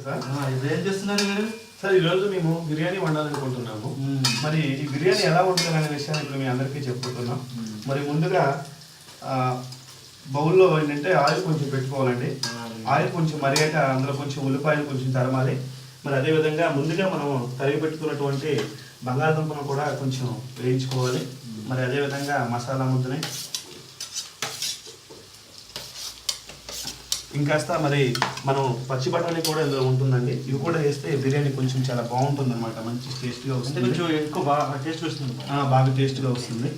Sir ఏం చేస్తున్నారు మీరు? సార్ ఈరోజు మేము బిర్యానీ వండాలనుకుంటున్నాము. మరి ఈ బిర్యానీ ఎలా ఉంటుందనే విషయాన్ని ఇప్పుడు మీ అందరికీ చెప్పుకుంటున్నాం. మరి ముందుగా బౌల్లో ఏంటంటే ఆయిల్ కొంచెం పెట్టుకోవాలండి. ఆయిల్ కొంచెం మరిగాక అందులో కొంచెం ఉల్లిపాయలు కొంచెం తరమాలి. మరి అదేవిధంగా ముందుగా మనం తరిగి పెట్టుకున్నటువంటి బంగాళదుంపను కూడా కొంచెం వేయించుకోవాలి. మరి అదేవిధంగా మసాలా ముద్దని ఇంకాస్త మరి మనం పచ్చి బఠానీ కూడా ఇందులో ఉంటుందండి. ఇవి కూడా వేస్తే బిర్యానీ కొంచెం చాలా బాగుంటుంది అనమాట. మంచి టేస్ట్గా వస్తుంది. కొంచెం ఎక్కువ బాగా టేస్ట్ వస్తుంది. బాగా టేస్ట్గా వస్తుంది.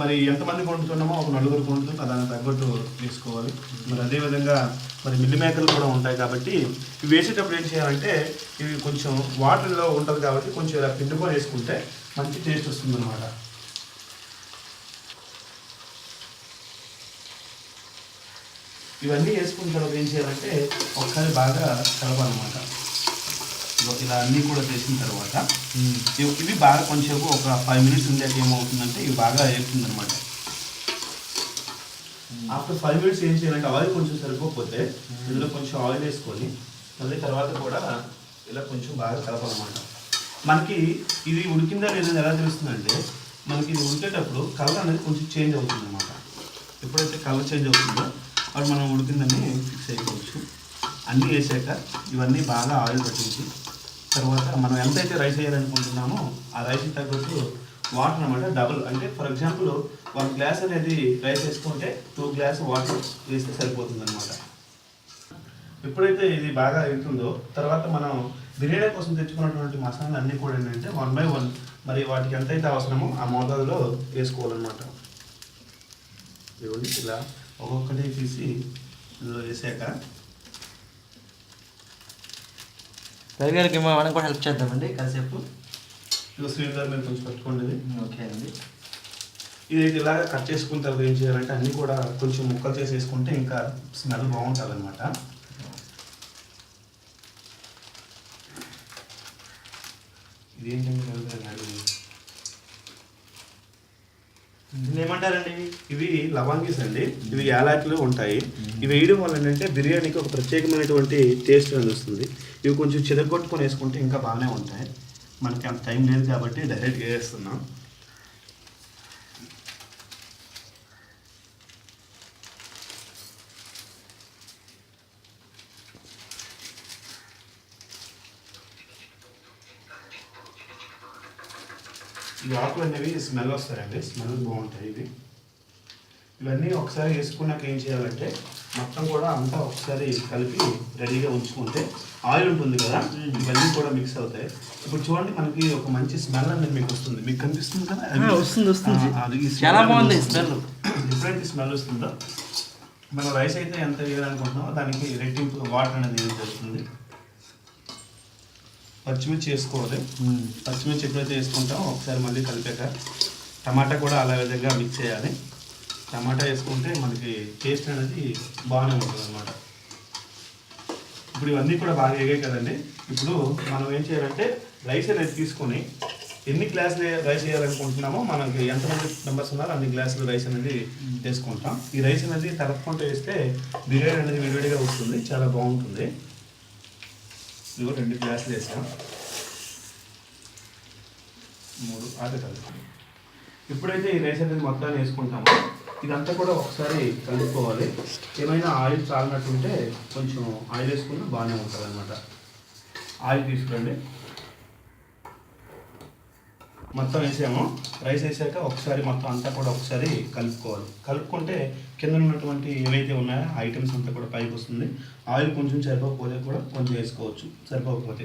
మరి ఎంతమందికి వండుతున్నామో ఒక నలుగురికి వండుతుంది, దానికి తగ్గట్టు వేసుకోవాలి. మరి అదేవిధంగా మరి మిల్లి మేకర్లు కూడా ఉంటాయి కాబట్టి ఇవి వేసేటప్పుడు ఏం చేయాలంటే ఇవి కొంచెం వాటర్లో ఉంటుంది కాబట్టి కొంచెం ఇలా పిండుకొని వేసుకుంటే మంచి టేస్ట్ వస్తుంది అనమాట. ఇవన్నీ వేసుకున్న తర్వాత ఏం చేయాలంటే ఒకసారి బాగా కలపాలన్నమాట. ఇలా అన్నీ కూడా చేసిన తర్వాత ఇవి బాగా కొంచెం ఒక 5 minutes ఉందాక ఏమవుతుందంటే ఇవి బాగా వేస్తుంది అనమాట. ఆఫ్టర్ 5 minutes ఏం చేయాలంటే ఆయిల్ కొంచెం సరిపోకపోతే ఇందులో కొంచెం ఆయిల్ వేసుకొని మళ్ళీ తర్వాత కూడా ఇలా కొంచెం బాగా కలపాలన్నమాట. మనకి ఇది ఉడికిందా లేదా ఎలా తెలుస్తుందంటే మనకి ఇది ఉడికేటప్పుడు కలర్ అనేది కొంచెం చేంజ్ అవుతుంది అనమాట. ఎప్పుడైతే కలర్ చేంజ్ అవుతుందో అప్పుడు మనం ఉడికిందని ఫిక్స్ అయిపోవచ్చు. అన్నీ వేసాక ఇవన్నీ బాగా ఆయిల్ పట్టించి తర్వాత మనం ఎంతైతే రైస్ వేయాలనుకుంటున్నామో ఆ రైస్కి తగ్గట్టు వాటర్ అనమాట డబుల్. అంటే ఫర్ ఎగ్జాంపుల్ 1 glass అనేది రైస్ వేసుకుంటే 2 glass వాటర్ వేస్తే సరిపోతుంది అనమాట. ఎప్పుడైతే ఇది బాగా అవుతుందో తర్వాత మనం బిర్యానీ కోసం తెచ్చుకున్నటువంటి మసాలా అన్నీ కూడా ఏంటంటే 1 by 1 మరి వాటికి ఎంతైతే అవసరమో ఆ మోతాదులో వేసుకోవాలన్నమాట. ఇవ్వండి ఇలా ఒక్కొక్కటి తీసి ఇందులో వేసాక రవి గారికి మనం కూడా హెల్ప్ చేద్దామండి కాసేపు. ఇక స్వీట్ గారు మీరు కొంచెం పెట్టుకోండి. ఓకే అండి. ఇది ఇలాగా కట్ చేసుకున్న తర్వాత ఏం చేయాలంటే అన్నీ కూడా కొంచెం ముక్కలు చేసి వేసుకుంటే ఇంకా స్మెల్ బాగుంటుంది అనమాట. ఇదేంటంటే ఏమంటారండి? ఇవి లవంగీస్ అండి. ఇవి యాలకులు ఉంటాయి. ఇవి వేయడం వల్ల ఏంటంటే బిర్యానీకి ఒక ప్రత్యేకమైనటువంటి టేస్ట్ అనేది వస్తుంది. ఇవి కొంచెం చిదగొట్టుకొని వేసుకుంటే ఇంకా బాగానే ఉంటాయి. మనకి అంత టైం లేదు కాబట్టి డైరెక్ట్గా వేస్తున్నాం. ఈ ఆకులు అనేవి స్మెల్ వస్తాయండి, స్మెల్ బాగుంటాయి. ఇవన్నీ ఒకసారి వేసుకున్నాక ఏం చేయాలంటే మొత్తం కూడా అంతా ఒకసారి కలిపి రెడీగా ఉంచుకుంటే ఆయిల్ ఉంటుంది కదా ఇవన్నీ కూడా మిక్స్ అవుతాయి. ఇప్పుడు చూడండి మనకి ఒక మంచి స్మెల్ అనేది మీకు వస్తుంది. మీకు కనిపిస్తుంది కదా? వస్తుంది. చాలా బాగుంది స్మెల్. ఎప్పుడైతే స్మెల్ వస్తుందో మనం రైస్ అయితే ఎంత వేయాలనుకుంటున్నామో దానికి రెట్టింపు వాటర్ అనేది యూజ్ చేస్తుంది. పచ్చిమిర్చి వేసుకోవాలి. పచ్చిమిర్చి ఎప్పుడైతే వేసుకుంటామో ఒకసారి మళ్ళీ కలిపాక టమాటా కూడా అలా విధంగా మిక్స్ చేయాలి. టమాటా వేసుకుంటే మనకి టేస్ట్ అనేది బాగానే ఉంటుంది అనమాట. ఇప్పుడు ఇవన్నీ కూడా బాగా వేగాయి కదండి. ఇప్పుడు మనం ఏం చేయాలంటే రైస్ అనేది తీసుకొని ఎన్ని గ్లాసులు రైస్ వేయాలనుకుంటున్నామో మనకి ఎంతమంది మెంబర్స్ ఉన్నారో అన్ని గ్లాసులు రైస్ అనేది వేసుకుంటాం. ఈ రైస్ అనేది తరపుకుంటూ వేస్తే బిర్యానీ అనేది విడివిడిగా వస్తుంది, చాలా బాగుంటుంది. ఇదిగో 2 గ్లాసులు వేసాం, 3 ఆట కలుపుతాం. ఎప్పుడైతే ఈ రైస్ అనేది మొత్తాన్ని వేసుకుంటామో ఇదంతా కూడా ఒకసారి కలుపుకోవాలి. ఏమైనా ఆయిల్ చాలినట్టుంటే కొంచెం ఆయిల్ వేసుకున్నా బాగానే ఉంటుంది అనమాట. ఆయిల్ తీసుకోండి. మొత్తం వేసాము. రైస్ వేసాక ఒకసారి మొత్తం అంతా కూడా ఒకసారి కలుపుకోవాలి. కలుపుకుంటే కింద ఉన్నటువంటి ఏవైతే ఉన్నాయో ఐటమ్స్ అంతా కూడా పైకి వస్తుంది. ఆయిల్ కొంచెం సరిపోకపోతే కూడా కొంచెం వేసుకోవచ్చు, సరిపోకపోతే.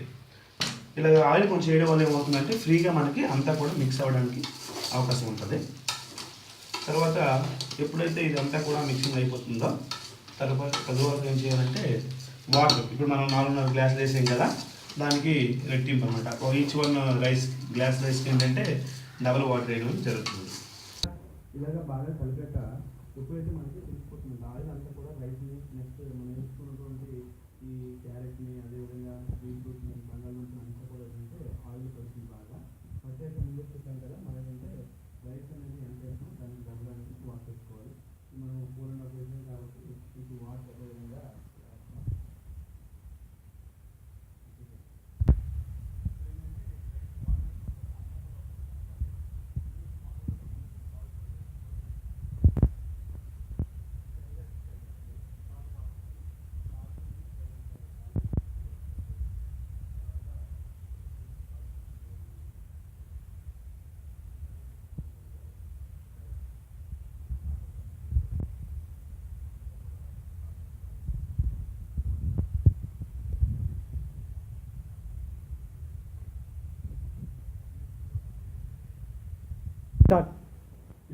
ఇలా ఆయిల్ కొంచెం వేయడం వల్ల ఏమవుతుందంటే ఫ్రీగా మనకి అంతా కూడా మిక్స్ అవ్వడానికి అవకాశం ఉంటుంది. తర్వాత ఎప్పుడైతే ఇదంతా కూడా మిక్సింగ్ అయిపోతుందో తర్వాత ఏం చేయాలంటే వాటర్, ఇప్పుడు మనం 4.5 గ్లాసులు వేసాం కదా దానికి రెట్టింపు అనమాట. ఈచ్ 1 గ్లాస్ రైస్కి ఏంటంటే డబల్ వాటర్ వేయడం జరుగుతుంది. ఇలాగ బాగా కలిపాక ఎప్పుడైతే మనకి తెలిసిపోతుంది ఆయిల్ అంతా కూడా రైస్ని నెక్స్ట్ మనం వేసుకున్నటువంటి ఈ క్యారెట్ని అదేవిధంగా బీట్రూట్ని బంగాళదుంపని అంతా కూడా ఏంటంటే ఆయిల్ పడుతుంది బాగా పట్టాక ముందు చెప్పాం కదా మనకంటే రైస్ అనేది ఎంత వేసినా దానికి డబుల్ అనేది వాటర్ వేసుకోవాలి. మనం పూర్ణ వేసాం కాబట్టి వాటర్ అదేవిధంగా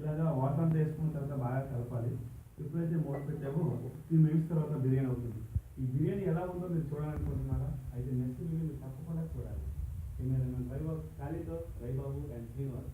ఇలాగా వాటర్ అంతా వేసుకున్న తర్వాత బాగా కలపాలి. ఎప్పుడైతే మూత పెట్టావో 15 మినిట్స్ తర్వాత బిర్యానీ అవుతుంది. ఈ బిర్యానీ ఎలా ఉందో మీరు చూడాలనుకుంటున్నారా? అయితే నెక్స్ట్ వీడియో మీరు తప్పకుండా చూడాలి. కెమెరామెన్ ఖాళీతో రైబాబు అండ్ శ్రీనివాస్.